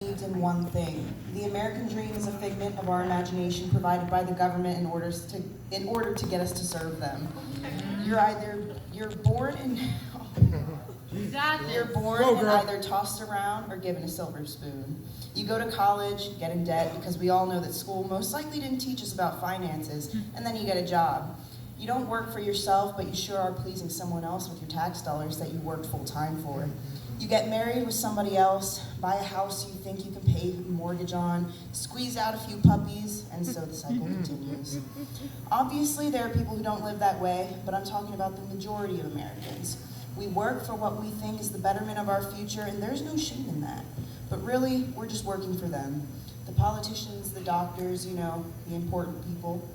believed in one thing. The American dream is a figment of our imagination provided by the government in order to get us to serve them. You're born in you're born and either tossed around or given a silver spoon. You go to college, get in debt because we all know that school most likely didn't teach us about finances, and then you get a job. You don't work for yourself, but you sure are pleasing someone else with your tax dollars that you worked full time for. You get married with somebody else, buy a house you think you can pay a mortgage on, squeeze out a few puppies, and so the cycle continues. Obviously, there are people who don't live that way, but I'm talking about the majority of Americans. We work for what we think is the betterment of our future, and there's no shame in that. But really, we're just working for them. The politicians, the doctors, the important people.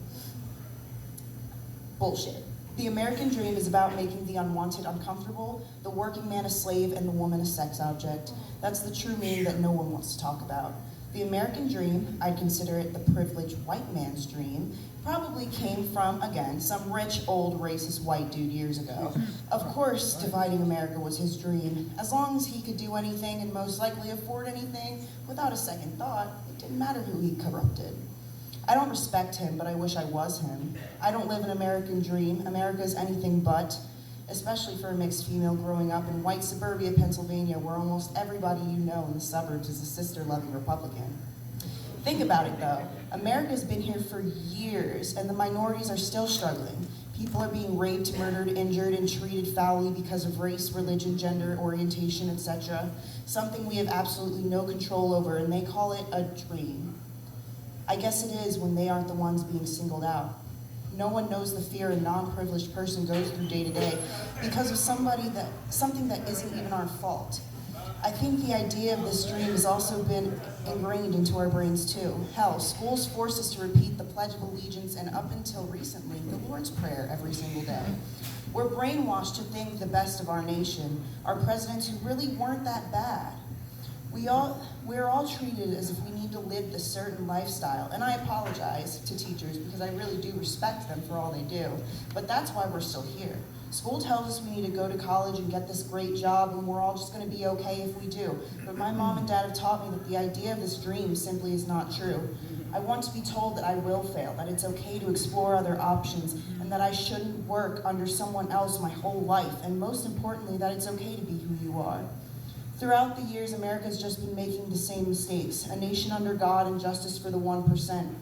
Bullshit. The American dream is about making the unwanted uncomfortable, the working man a slave, and the woman a sex object. That's the true meaning that no one wants to talk about. The American dream, I consider it the privileged white man's dream, probably came from, again, some rich, old, racist white dude years ago. Of course, dividing America was his dream. As long as he could do anything and most likely afford anything, without a second thought, it didn't matter who he corrupted. I don't respect him, but I wish I was him. I don't live an American dream. America is anything but, especially for a mixed female growing up in white suburbia, Pennsylvania, where almost everybody you know in the suburbs is a sister-loving Republican. Think about it, though. America's been here for years, and the minorities are still struggling. People are being raped, murdered, injured, and treated foully because of race, religion, gender, orientation, etc. Something we have absolutely no control over, and they call it a dream. I guess it is when they aren't the ones being singled out. No one knows the fear a non-privileged person goes through day to day because of something that isn't even our fault. I think the idea of this dream has also been ingrained into our brains too. Hell, schools force us to repeat the Pledge of Allegiance and up until recently, the Lord's Prayer every single day. We're brainwashed to think the best of our nation, our presidents who really weren't that bad. We're all treated as if we need to live this certain lifestyle, and I apologize to teachers because I really do respect them for all they do, but that's why we're still here. School tells us we need to go to college and get this great job, and we're all just going to be okay if we do, but my mom and dad have taught me that the idea of this dream simply is not true. I want to be told that I will fail, that it's okay to explore other options, and that I shouldn't work under someone else my whole life, and most importantly, that it's okay to be who you are. Throughout the years, America's just been making the same mistakes. A nation under God and justice for the 1%.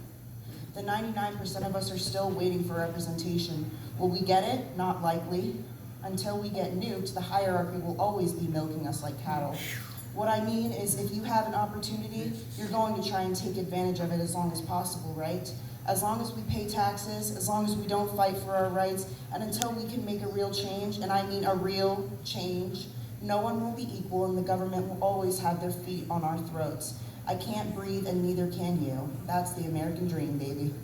The 99% of us are still waiting for representation. Will we get it? Not likely. Until we get nuked, the hierarchy will always be milking us like cattle. What I mean is, if you have an opportunity, you're going to try and take advantage of it as long as possible, right? As long as we pay taxes, as long as we don't fight for our rights, and until we can make a real change, and I mean a real change, no one will be equal, and the government will always have their feet on our throats. I can't breathe, and neither can you. That's the American dream, baby.